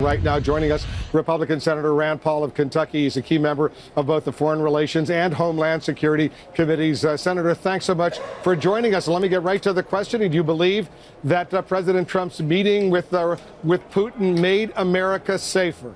Right now, joining us, Republican Senator Rand Paul of Kentucky. He's a key member of both the Foreign Relations and Homeland Security Committees. Senator, thanks so much for joining us. Let me get right to the question. Do you believe that President Trump's meeting with Putin made America safer?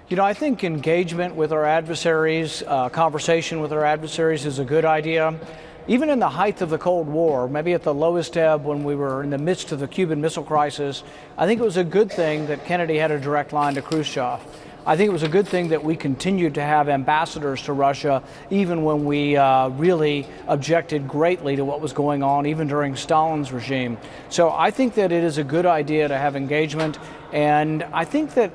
You know, I think engagement with our adversaries, conversation with our adversaries is a good idea. Even in the height of the Cold War, maybe at the lowest ebb when we were in the midst of the Cuban Missile Crisis, I think it was a good thing that Kennedy had a direct line to Khrushchev. I think it was a good thing that we continued to have ambassadors to Russia, even when we really objected greatly to what was going on, even during Stalin's regime. So I think that it is a good idea to have engagement, and I think that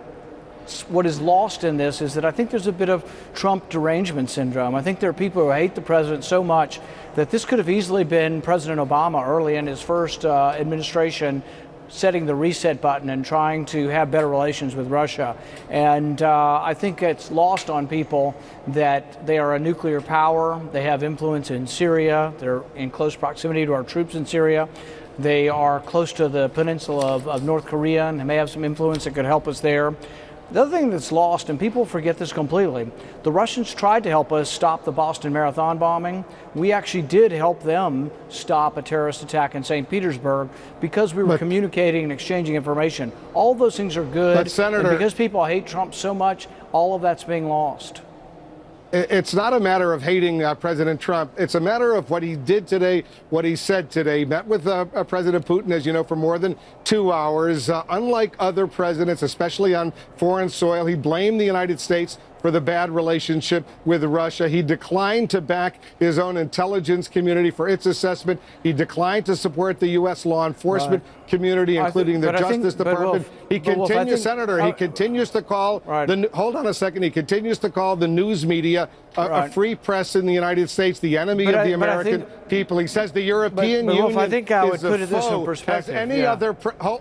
what is lost in this is that I think there's a bit of Trump derangement syndrome. I think there are people who hate the president so much that this could have easily been President Obama early in his first administration setting the reset button and trying to have better relations with Russia. And I think it's lost on people that they are a nuclear power. They have influence in Syria. They're in close proximity to our troops in Syria. They are close to the peninsula of North Korea and may have some influence that could help us there. The other thing that's lost, and people forget this completely, the Russians tried to help us stop the Boston Marathon bombing. We actually did help them stop a terrorist attack in St. Petersburg because we were communicating and exchanging information. All those things are good, but Senator, and because people hate Trump so much, all of that's being lost. It's not a matter of hating President Trump. It's a matter of what he did today, what he said today. Met with President Putin, as you know, for more than 2 hours. Unlike other presidents, especially on foreign soil, he blamed the United States for the bad relationship with Russia. He declined to back his own intelligence community for its assessment. He declined to support the U.S. law enforcement community, including the Justice Department. He continues, Senator, he continues to call, hold on a second, he continues to call the news media a free press in the United States, the enemy of the American people. He says the European Union I think I would is put a this in foe. perspective. Has any other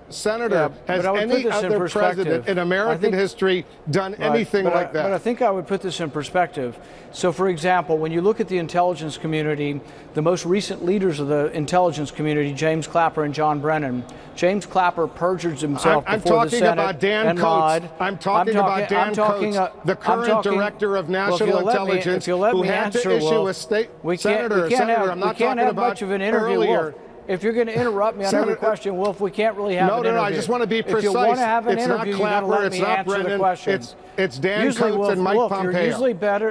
Senator, has any other president in American history done anything like that? But I think I would put this in perspective. So, for example, when you look at the intelligence community, the most recent leaders of the intelligence community, James Clapper and John Brennan, James Clapper perjured himself before the Senate and lied. I'm talking about Dan Coates, the current director of national intelligence, who had to issue a state. Senator, I'm not talking about much of an interview, Wolf. If you're going to interrupt me on every question, Wolf, we can't really have an interview. No, I just want to be precise. If you want to have an it's interview, not Clapper, it's not Brennan, it's Dan Coates and Mike Pompeo.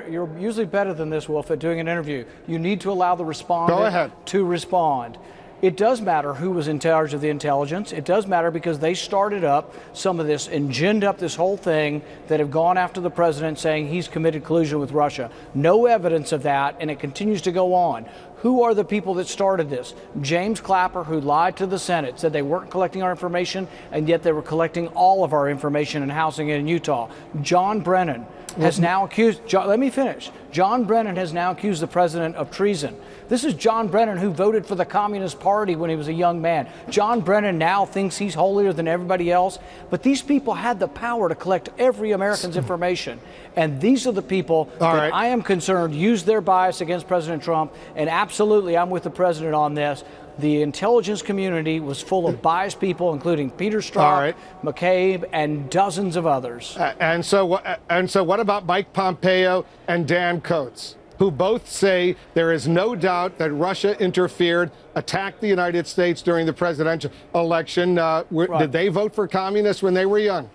You're usually better than this, Wolf, at doing an interview. You need to allow the respondent to respond. It does matter who was in charge of the intelligence. It does matter because they started up some of this and ginned up this whole thing that have gone after the president saying he's committed collusion with Russia. No evidence of that, and it continues to go on. Who are the people that started this? James Clapper, who lied to the Senate, said they weren't collecting our information, and yet they were collecting all of our information and housing it in Utah. John Brennan has now accused, let me finish. John Brennan has now accused the president of treason. This is John Brennan, who voted for the Communist Party when he was a young man. John Brennan now thinks he's holier than everybody else, but these people had the power to collect every American's information. And these are the people that I am concerned use their bias against President Trump, and absolutely I'm with the president on this. The intelligence community was full of biased people, including Peter Strzok, McCabe, and dozens of others. And so what about Mike Pompeo and Dan Coates, who both say there is no doubt that Russia interfered, attacked the United States during the presidential election? Did they vote for communists when they were young?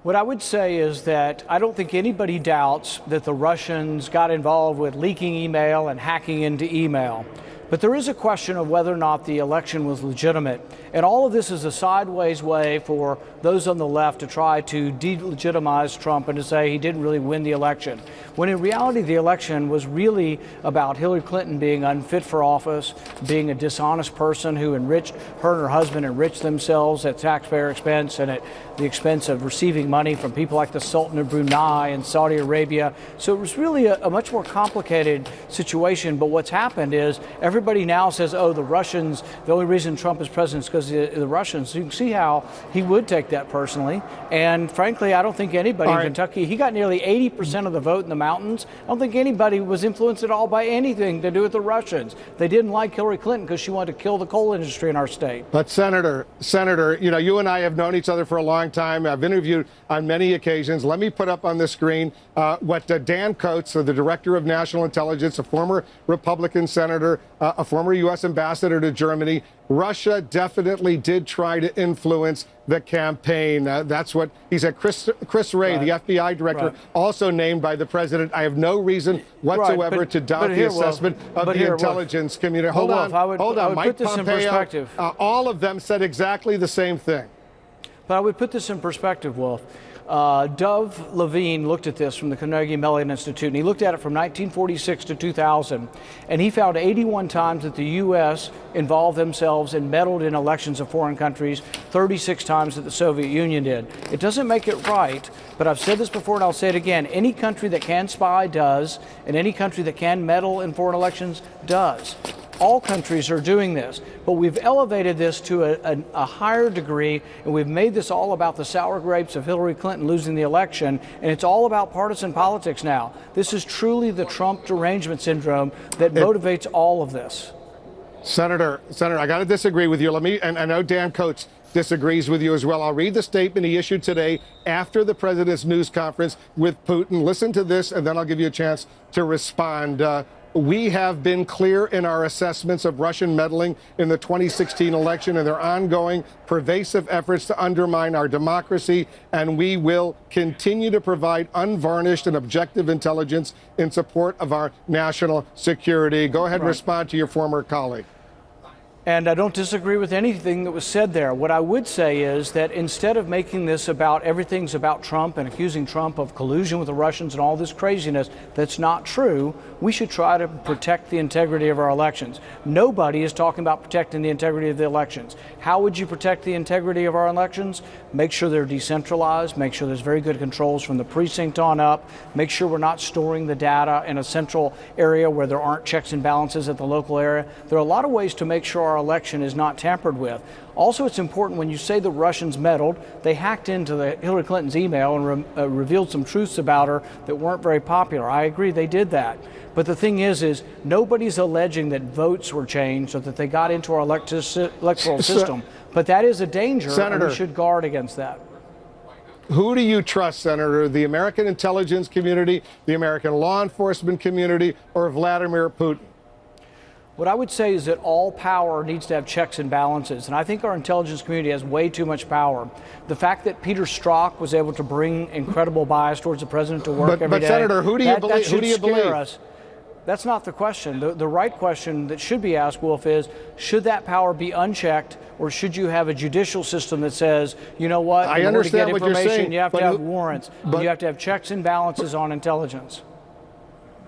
What I would say is that I don't think anybody doubts that the Russians got involved with leaking email and hacking into email. But there is a question of whether or not the election was legitimate. And all of this is a sideways way for those on the left to try to delegitimize Trump and to say he didn't really win the election. When in reality, the election was really about Hillary Clinton being unfit for office, being a dishonest person who enriched, her and her husband enriched themselves at taxpayer expense and at the expense of receiving money from people like the Sultan of Brunei and Saudi Arabia. So it was really a much more complicated situation. But what's happened is everybody now says, oh, the Russians, the only reason Trump is president is because of the Russians. So you can see how he would take that personally. And frankly, I don't think anybody in Kentucky, he got nearly 80% of the vote in the mountains. I don't think anybody was influenced at all by anything to do with the Russians. They didn't like Hillary Clinton because she wanted to kill the coal industry in our state. But Senator, you know, you and I have known each other for a long long time. I've interviewed on many occasions. Let me put up on the screen what Dan Coates, the director of national intelligence, a former Republican senator, a former U.S. ambassador to Germany. Russia definitely did try to influence the campaign. That's what he said. Chris Wray, the FBI director, also named by the president. I have no reason whatsoever to doubt the assessment of the intelligence community. Hold on. Mike Pompeo, all of them said exactly the same thing. But I would put this in perspective, Wolf. Dov Levine looked at this from the Carnegie Mellon Institute, and he looked at it from 1946 to 2000, and he found 81 times that the U.S. involved themselves and meddled in elections of foreign countries, 36 times that the Soviet Union did. It doesn't make it right, but I've said this before and I'll say it again. Any country that can spy does, and any country that can meddle in foreign elections does. All countries are doing this, but we've elevated this to a higher degree, and we've made this all about the sour grapes of Hillary Clinton losing the election, and it's all about partisan politics now. This is truly the Trump derangement syndrome that motivates all of this. Senator, I got to disagree with you. And I know Dan Coates disagrees with you as well. I'll read the statement he issued today after the president's news conference with Putin. Listen to this, and then I'll give you a chance to respond. We have been clear in our assessments of Russian meddling in the 2016 election and their ongoing pervasive efforts to undermine our democracy, and we will continue to provide unvarnished and objective intelligence in support of our national security. Go ahead and respond to your former colleague. And I don't disagree with anything that was said there. What I would say is that instead of making this about everything's about Trump and accusing Trump of collusion with the Russians and all this craziness that's not true, we should try to protect the integrity of our elections. Nobody is talking about protecting the integrity of the elections. How would you protect the integrity of our elections? Make sure they're decentralized, make sure there's very good controls from the precinct on up, make sure we're not storing the data in a central area where there aren't checks and balances at the local area. There are a lot of ways to make sure our election is not tampered with. Also, it's important when you say the Russians meddled, they hacked into Hillary Clinton's email and revealed some truths about her that weren't very popular. I agree they did that. But the thing is nobody's alleging that votes were changed or that they got into our electoral system. But that is a danger, Senator, and we should guard against that. Who do you trust, Senator? The American intelligence community, the American law enforcement community, or Vladimir Putin? What I would say is that all power needs to have checks and balances, and I think our intelligence community has way too much power. The fact that Peter Strzok was able to bring incredible bias towards the president to work every day, Senator, who do you believe? Who do you believe? Us. That's not the question. The right question that should be asked, Wolf, is should that power be unchecked, or should you have a judicial system that says, you know what, in order to get information, you have to have warrants, and you have to have checks and balances on intelligence.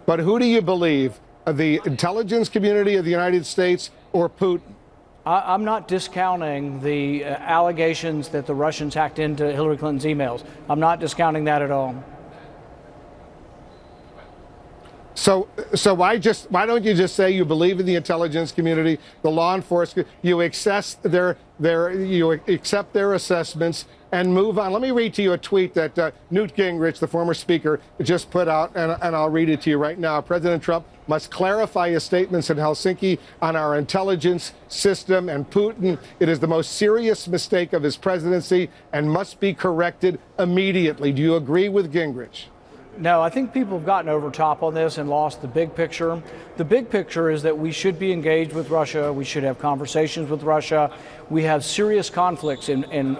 But who do you believe? The intelligence community of the United States or Putin? I'm not discounting the allegations that the Russians hacked into Hillary Clinton's emails. I'm not discounting that at all. So why don't you just say you believe in the intelligence community, the law enforcement, you accept their assessments and move on? Let me read to you a tweet that Newt Gingrich, the former speaker, just put out, and I'll read it to you right now. President Trump must clarify his statements in Helsinki on our intelligence system, and Putin, it is the most serious mistake of his presidency and must be corrected immediately. Do you agree with Gingrich? No, I think people have gotten over top on this and lost the big picture. The big picture is that we should be engaged with Russia. We should have conversations with Russia. We have serious conflicts in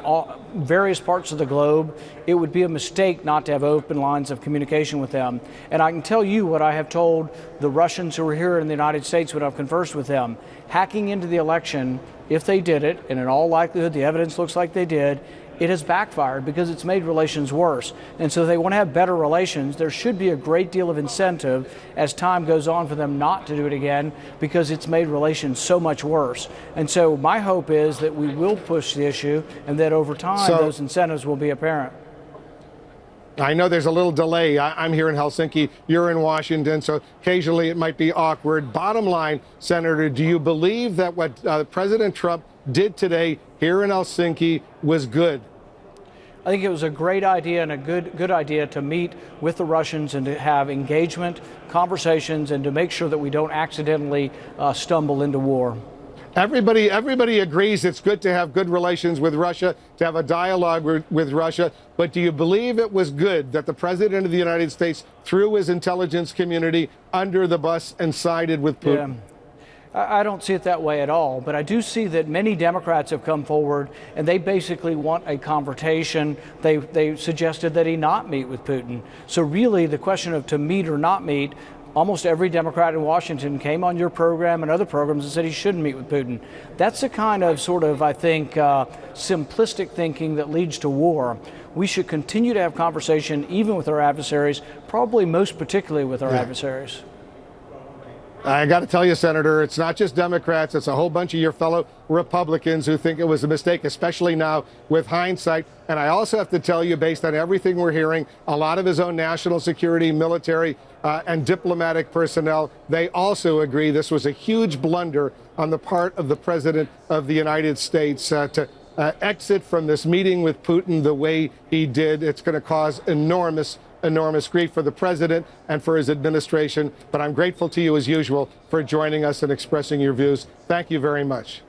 various parts of the globe. It would be a mistake not to have open lines of communication with them. And I can tell you what I have told the Russians who are here in the United States when I've conversed with them. Hacking into the election, if they did it, and in all likelihood the evidence looks like they did, it has backfired because it's made relations worse. And so they want to have better relations. There should be a great deal of incentive as time goes on for them not to do it again because it's made relations so much worse. And so my hope is that we will push the issue and that over time those incentives will be apparent. I know there's a little delay. I'm here in Helsinki, you're in Washington, so occasionally it might be awkward. Bottom line, Senator, do you believe that what President Trump did today here in Helsinki was good? I think it was a great idea and a good idea to meet with the Russians and to have engagement, conversations, and to make sure that we don't accidentally stumble into war. Everybody agrees it's good to have good relations with Russia, to have a dialogue with Russia. But do you believe it was good that the President of the United States threw his intelligence community under the bus and sided with Putin? Yeah. I don't see it that way at all, but I do see that many Democrats have come forward and they basically want a confrontation. They suggested that he not meet with Putin. So really the question of to meet or not meet, almost every Democrat in Washington came on your program and other programs and said he shouldn't meet with Putin. That's the kind of sort of, I think, simplistic thinking that leads to war. We should continue to have conversation even with our adversaries, probably most particularly with our adversaries. I got to tell you, Senator, it's not just Democrats. It's a whole bunch of your fellow Republicans who think it was a mistake, especially now with hindsight. And I also have to tell you, based on everything we're hearing, a lot of his own national security, military, and diplomatic personnel, they also agree this was a huge blunder on the part of the President of the United States to exit from this meeting with Putin the way he did. It's going to cause enormous grief for the president and for his administration. But I'm grateful to you, as usual, for joining us and expressing your views. Thank you very much.